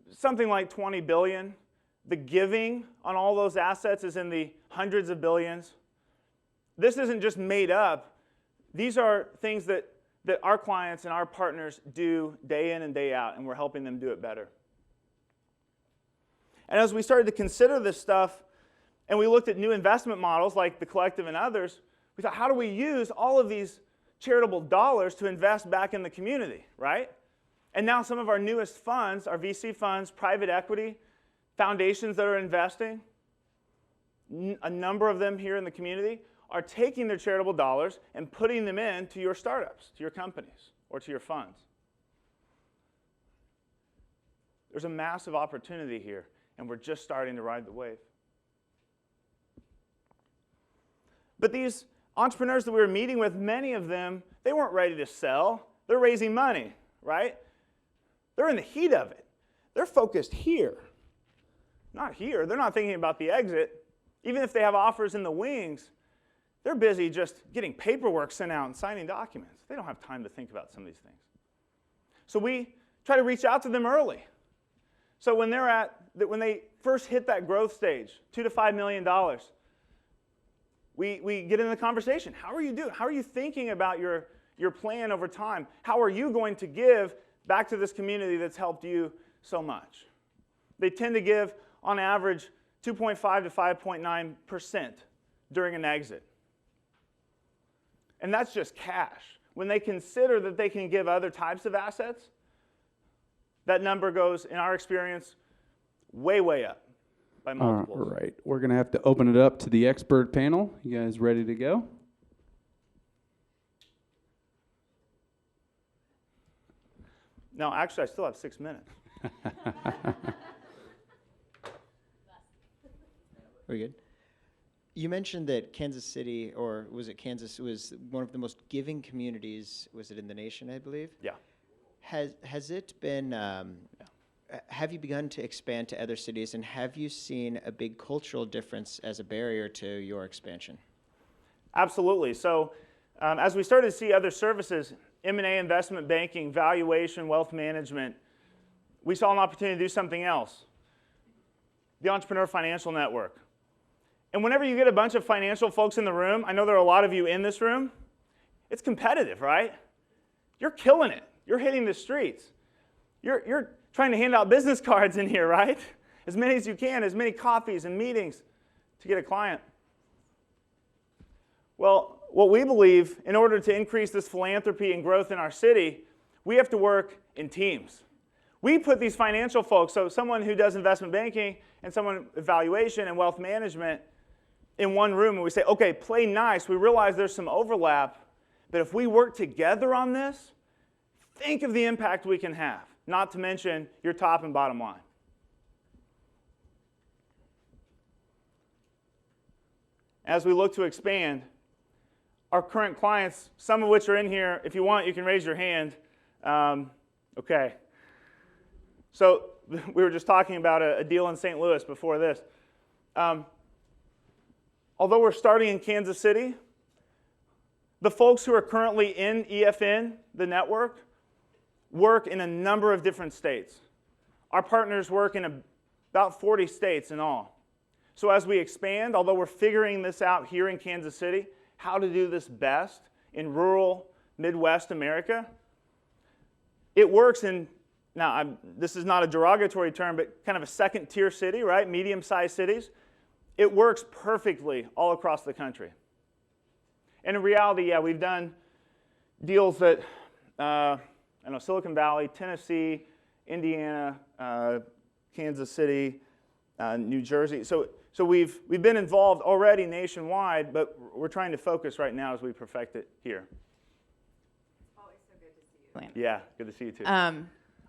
something like 20 billion. The giving on all those assets is in the hundreds of billions. This isn't just made up. These are things that our clients and our partners do day in and day out, and we're helping them do it better. And as we started to consider this stuff, and we looked at new investment models like the Collective and others, we thought, how do we use all of these charitable dollars to invest back in the community, right? And now some of our newest funds, our VC funds, private equity, foundations that are investing, a number of them here in the community, are taking their charitable dollars and putting them into your startups, to your companies, or to your funds. There's a massive opportunity here, and we're just starting to ride the wave. But these entrepreneurs that we were meeting with, many of them, they weren't ready to sell. They're raising money, right? They're in the heat of it. They're focused here, not here. They're not thinking about the exit. Even if they have offers in the wings, they're busy just getting paperwork sent out and signing documents. They don't have time to think about some of these things. So we try to reach out to them early. So when they first hit that growth stage, $2 to $5 million, we get into the conversation. How are you doing? How are you thinking about your plan over time? How are you going to give back to this community that's helped you so much? They tend to give, on average, 2.5 to 5.9% during an exit. And that's just cash. When they consider that they can give other types of assets, that number goes, in our experience, way, way up by multiples. All right, we're going to have to open it up to the expert panel. You guys ready to go? No, actually, I still have 6 minutes. Very good. You mentioned that Kansas City, or was it Kansas, was one of the most giving communities, was it in the nation, I believe? Yeah. Has it been, have you begun to expand to other cities, and have you seen a big cultural difference as a barrier to your expansion? Absolutely. So as we started to see other services, M&A, investment banking, valuation, wealth management, we saw an opportunity to do something else. The Entrepreneur Financial Network. And whenever you get a bunch of financial folks in the room, I know there are a lot of you in this room, it's competitive, right? You're killing it. You're hitting the streets. You're trying to hand out business cards in here, right? As many as you can, as many coffees and meetings to get a client. Well, what we believe, in order to increase this philanthropy and growth in our city, we have to work in teams. We put these financial folks, so someone who does investment banking and someone valuation and wealth management, in one room, and we say, okay, play nice. We realize there's some overlap, But if we work together on this, think of the impact we can have, not to mention your top and bottom line. As we look to expand, our current clients, some of which are in here, if you want, you can raise your hand. Okay. So we were just talking about a deal in St. Louis before this. Although we're starting in Kansas City, the folks who are currently in EFN, the network, work in a number of different states. Our partners work in about 40 states in all. So as we expand, although we're figuring this out here in Kansas City, how to do this best in rural Midwest America, it works in, now this is not a derogatory term, but kind of a second-tier city, right? Medium-sized cities. It works perfectly all across the country. And in reality, yeah, we've done deals that, I know, Silicon Valley, Tennessee, Indiana, Kansas City, New Jersey. So we've been involved already nationwide, but we're trying to focus right now as we perfect it here. It's always so good to see you. Yeah, good to see you too.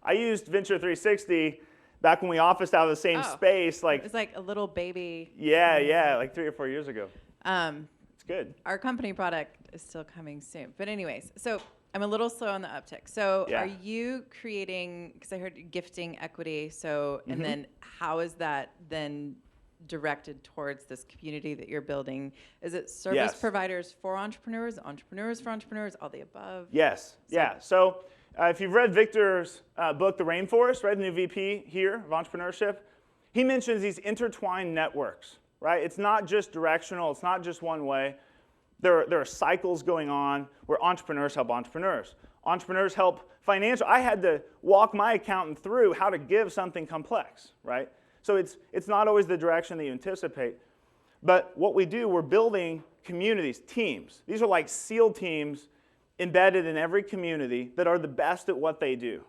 I used Venture 360 back when we officed out of the same space. It was like a little baby. Yeah, like 3 or 4 years ago. It's good. Our company product is still coming soon. But anyways, so I'm a little slow on the uptick. So Yeah. are you creating, because I heard gifting equity, so, and then how is that then directed towards this community that you're building? Is it service Yes. providers for entrepreneurs, entrepreneurs for entrepreneurs, all the above? Yes, yeah. So if you've read Victor's book, The Rainforest, right, the new VP here of entrepreneurship, he mentions these intertwined networks, right? It's not just directional. It's not just one way. There are cycles going on where entrepreneurs help entrepreneurs. Entrepreneurs help financial. I had to walk my accountant through how to give something complex, right? So it's not always the direction that you anticipate. But what we do, we're building communities, teams. These are like SEAL teams embedded in every community that are the best at what they do,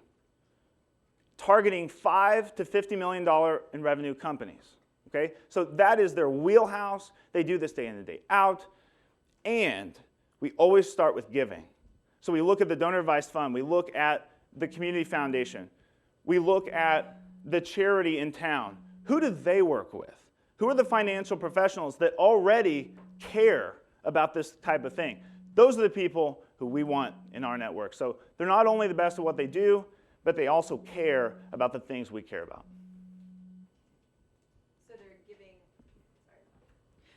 targeting $5 to $50 million in revenue companies. Okay? So that is their wheelhouse. They do this day in and day out. And we always start with giving. So we look at the donor advised fund. We look at the community foundation. We look at the charity in town. Who do they work with? Who are the financial professionals that already care about this type of thing? Those are the people who we want in our network. So they're not only the best at what they do, but they also care about the things we care about.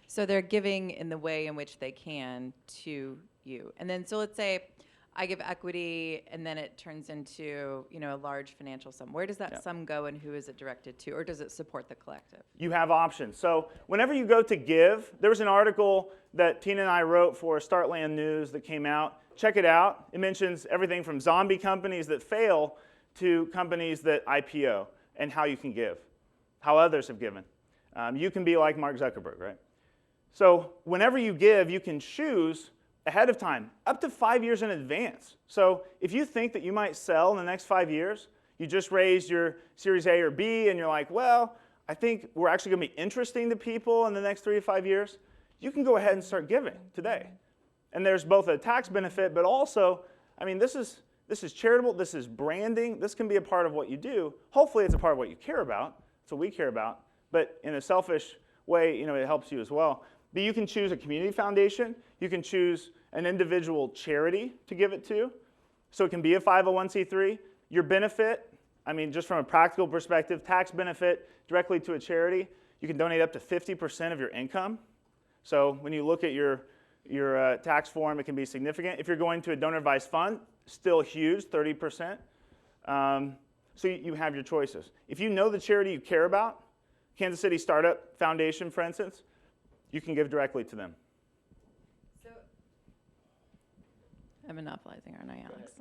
So they're giving in the way in which they can to you. And then, so let's say I give equity and then it turns into, a large financial sum. Where does that sum go and who is it directed to? Or does it support the collective? You have options. So whenever you go to give, there was an article that Tina and I wrote for Startland News that came out. Check it out. It mentions everything from zombie companies that fail to companies that IPO and how you can give, how others have given. You can be like Mark Zuckerberg, right? So whenever you give, you can choose ahead of time, up to 5 years in advance. So if you think that you might sell in the next 5 years, you just raised your Series A or B, and you're like, well, I think we're actually going to be interesting to people in the next 3 to 5 years, you can go ahead and start giving today. And there's both a tax benefit, but also, this is charitable, this is branding, this can be a part of what you do. Hopefully it's a part of what you care about. That's what we care about. But in a selfish way, it helps you as well. But you can choose a community foundation. You can choose an individual charity to give it to. So it can be a 501c3. Your benefit, just from a practical perspective, tax benefit directly to a charity, you can donate up to 50% of your income. So when you look at your tax form, it can be significant. If you're going to a donor advised fund, still huge, 30%. So you have your choices. If you know the charity you care about, Kansas City Startup Foundation, for instance, you can give directly to them. I'm monopolizing, aren't I, Alex?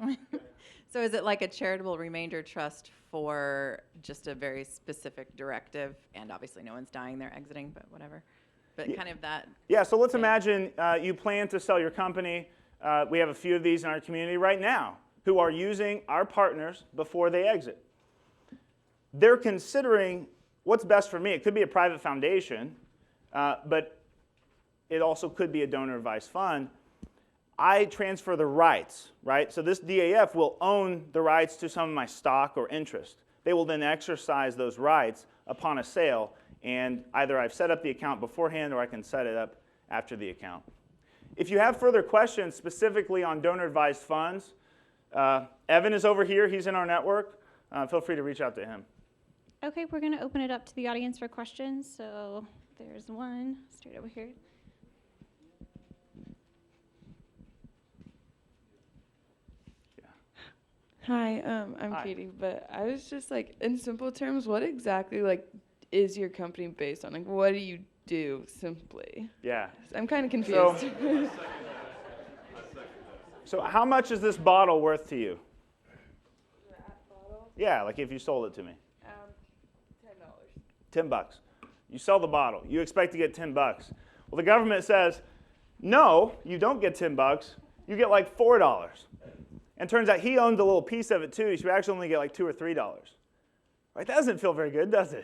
So is it like a charitable remainder trust for just a very specific directive? And obviously no one's dying, they're exiting, but whatever. But kind of that. Yeah, so let's imagine you plan to sell your company. We have a few of these in our community right now who are using our partners before they exit. They're considering what's best for me. It could be a private foundation, but it also could be a donor advised fund. I transfer the rights, right? So this DAF will own the rights to some of my stock or interest. They will then exercise those rights upon a sale, and either I've set up the account beforehand or I can set it up after the account. If you have further questions specifically on donor-advised funds, Evan is over here. He's in our network. Feel free to reach out to him. Okay, we're going to open it up to the audience for questions. So there's one straight over here. Hi, I'm Hi. Katie, but I was just like, in simple terms, what exactly like is your company based on? Like, what do you do simply? Yeah. I'm kind of confused. So how much is this bottle worth to you? Yeah, like if you sold it to me. $10. $10. You sell the bottle. You expect to get $10. Well, the government says, no, you don't get $10. You get like $4. And turns out he owned a little piece of it too. You should actually only get like $2 or $3. Right? That doesn't feel very good, does it?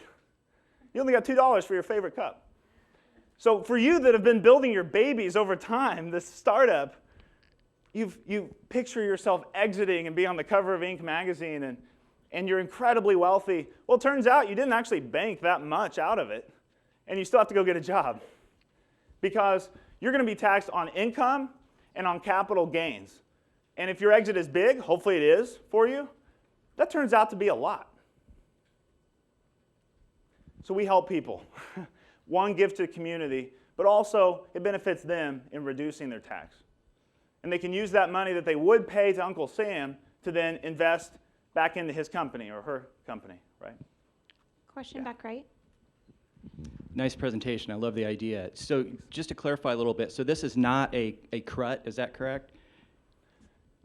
You only got $2 for your favorite cup. So for you that have been building your babies over time, this startup, you picture yourself exiting and being on the cover of Inc. magazine, and you're incredibly wealthy. Well, it turns out you didn't actually bank that much out of it, and you still have to go get a job because you're going to be taxed on income and on capital gains. And if your exit is big, hopefully it is for you, that turns out to be a lot. So we help people. One, give to the community, but also it benefits them in reducing their tax. And they can use that money that they would pay to Uncle Sam to then invest back into his company or her company, right? Question back right. Nice presentation. I love the idea. So just to clarify a little bit, so this is not a CRUT, is that correct?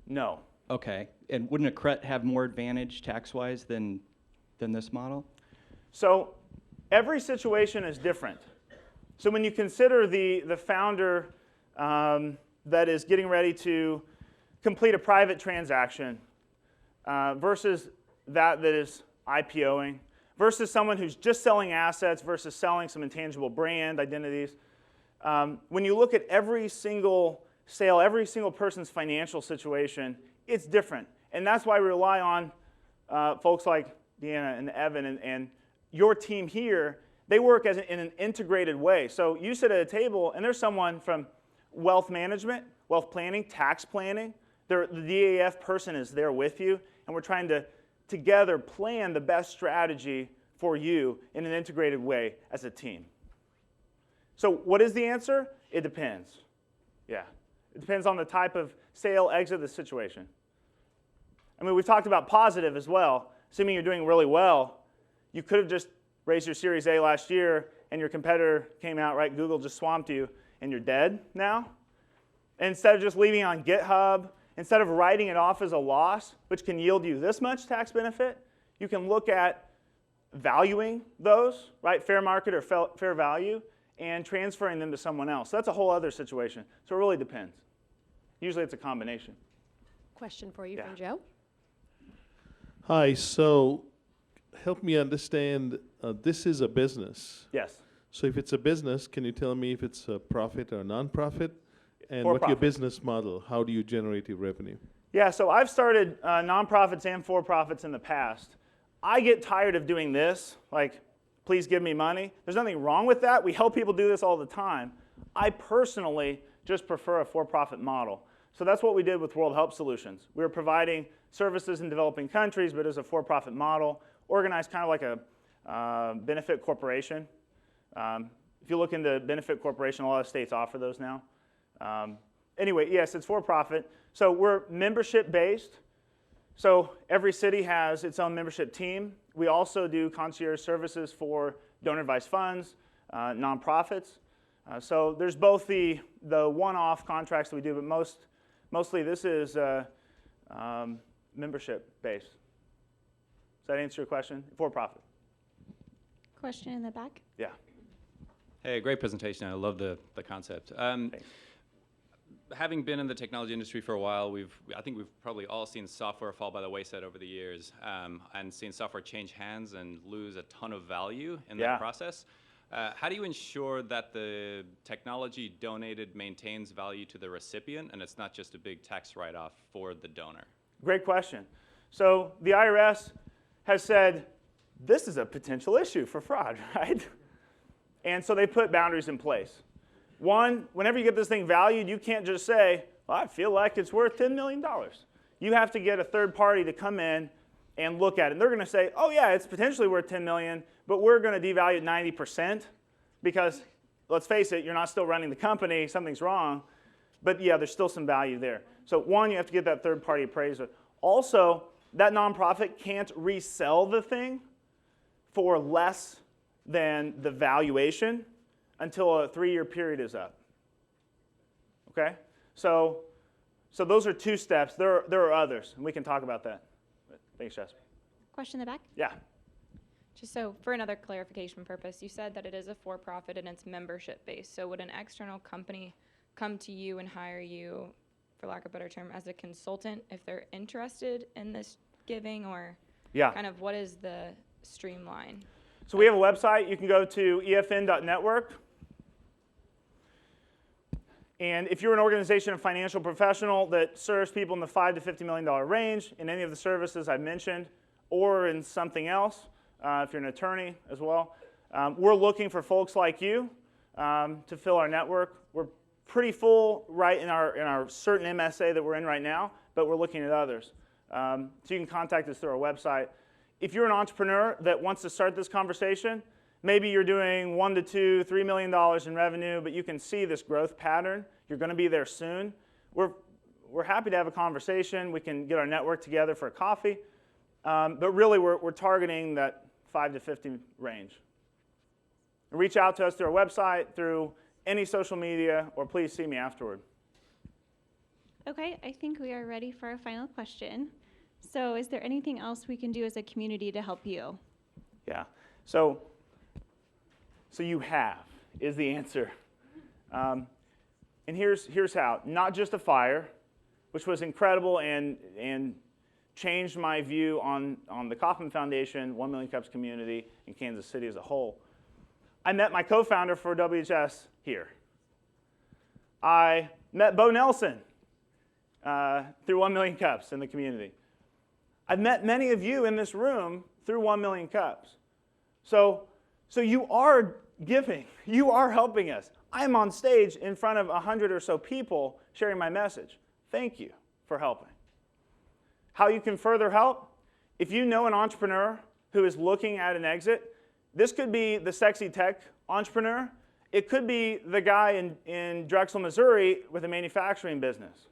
No. Okay. And wouldn't a CRUT have more advantage tax-wise than this model? So every situation is different. So when you consider the founder that is getting ready to complete a private transaction versus that is IPOing, versus someone who's just selling assets versus selling some intangible brand identities, when you look at every single sale, every single person's financial situation, it's different. And that's why we rely on folks like Deanna and Evan and your team here. They work in an integrated way. So you sit at a table, and there's someone from wealth management, wealth planning, tax planning. The DAF person is there with you, and we're trying to together plan the best strategy for you in an integrated way as a team. So what is the answer? It depends. Yeah. It depends on the type of sale, exit, the situation. I mean, we've talked about positive as well. Assuming you're doing really well, you could have just raised your Series A last year and your competitor came out, right? Google just swamped you and you're dead now. And instead of just leaving it on GitHub, instead of writing it off as a loss, which can yield you this much tax benefit, you can look at valuing those, right? Fair market or fair value, and transferring them to someone else. So that's a whole other situation. So it really depends. Usually it's a combination. Question for you from Joe. Hi, so help me understand, this is a business. Yes. So if it's a business, can you tell me if it's a profit or a non-profit? And what's your For-profit. business model? How do you generate your revenue? Yeah, so I've started nonprofits and for-profits in the past. I get tired of doing this, like, please give me money. There's nothing wrong with that. We help people do this all the time. I personally just prefer a for-profit model. So that's what we did with World Help Solutions. We were providing services in developing countries, but as a for-profit model, organized kind of like a benefit corporation. If you look into benefit corporation, a lot of states offer those now. Anyway, yes, it's for-profit. So we're membership-based. So every city has its own membership team. We also do concierge services for donor-advised funds, nonprofits. So there's both the one-off contracts that we do, but mostly this is membership-based. Does that answer your question? For-profit. Question in the back. Yeah. Hey, great presentation. I love the concept. Having been in the technology industry for a while, I think we've probably all seen software fall by the wayside over the years, and seen software change hands and lose a ton of value in that process. How do you ensure that the technology donated maintains value to the recipient and it's not just a big tax write-off for the donor? Great question. So the IRS has said, this is a potential issue for fraud, right? And so they put boundaries in place. One, whenever you get this thing valued, you can't just say, well, I feel like it's worth $10 million. You have to get a third party to come in and look at it. And they're going to say, oh yeah, it's potentially worth $10 million, but we're going to devalue it 90% because, let's face it, you're not still running the company, something's wrong. But yeah, there's still some value there. So one, you have to get that third party appraiser. Also, that nonprofit can't resell the thing for less than the valuation until a 3-year period is up. Okay? So those are 2 steps. There are others, and we can talk about that. Thanks, Jasper. Question in the back? Yeah. Just so for another clarification purpose, you said that it is a for-profit and it's membership-based. So would an external company come to you and hire you, for lack of a better term, as a consultant if they're interested in this giving, or kind of what is the streamline? So we have a website. You can go to efn.network. And if you're an organization or financial professional that serves people in the $5 to $50 million range in any of the services I mentioned, or in something else, if you're an attorney as well, we're looking for folks like you to fill our network. We're pretty full right in our certain MSA that we're in right now, but we're looking at others. So you can contact us through our website. If you're an entrepreneur that wants to start this conversation, maybe you're doing $1 to $2, $3 million in revenue, but you can see this growth pattern. You're going to be there soon. We're happy to have a conversation. We can get our network together for a coffee. But really, we're targeting that 5 to 50 range. Reach out to us through our website, through any social media, or please see me afterward. Okay, I think we are ready for our final question. So is there anything else we can do as a community to help you? Yeah. So you have is the answer. And here's how. Not just a fire, which was incredible and changed my view on the Kauffman Foundation, 1 Million Cups community, and Kansas City as a whole. I met my co-founder for WHS here. I met Bo Nelson through 1 Million Cups in the community. I've met many of you in this room through 1 Million Cups. So you are giving. You are helping us. I'm on stage in front of 100 or so people sharing my message. Thank you for helping. How you can further help? If you know an entrepreneur who is looking at an exit, this could be the sexy tech entrepreneur. It could be the guy in Drexel, Missouri with a manufacturing business.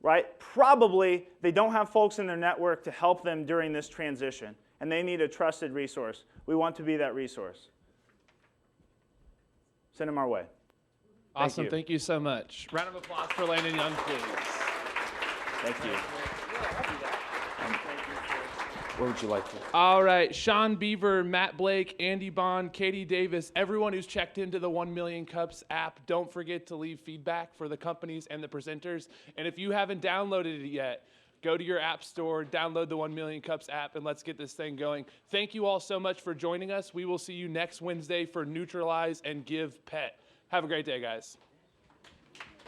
Right? Probably they don't have folks in their network to help them during this transition, and they need a trusted resource. We want to be that resource. Send them our way. Awesome. Thank you so much. Round of applause for Landon Young, please. Thank you. Where would you like to? All right, Sean Beaver, Matt Blake, Andy Bond, Katie Davis, everyone who's checked into the 1 Million Cups app, don't forget to leave feedback for the companies and the presenters. And if you haven't downloaded it yet, go to your app store, download the 1 Million Cups app, and let's get this thing going. Thank you all so much for joining us. We will see you next Wednesday for Neutralize and Give Pet. Have a great day, guys.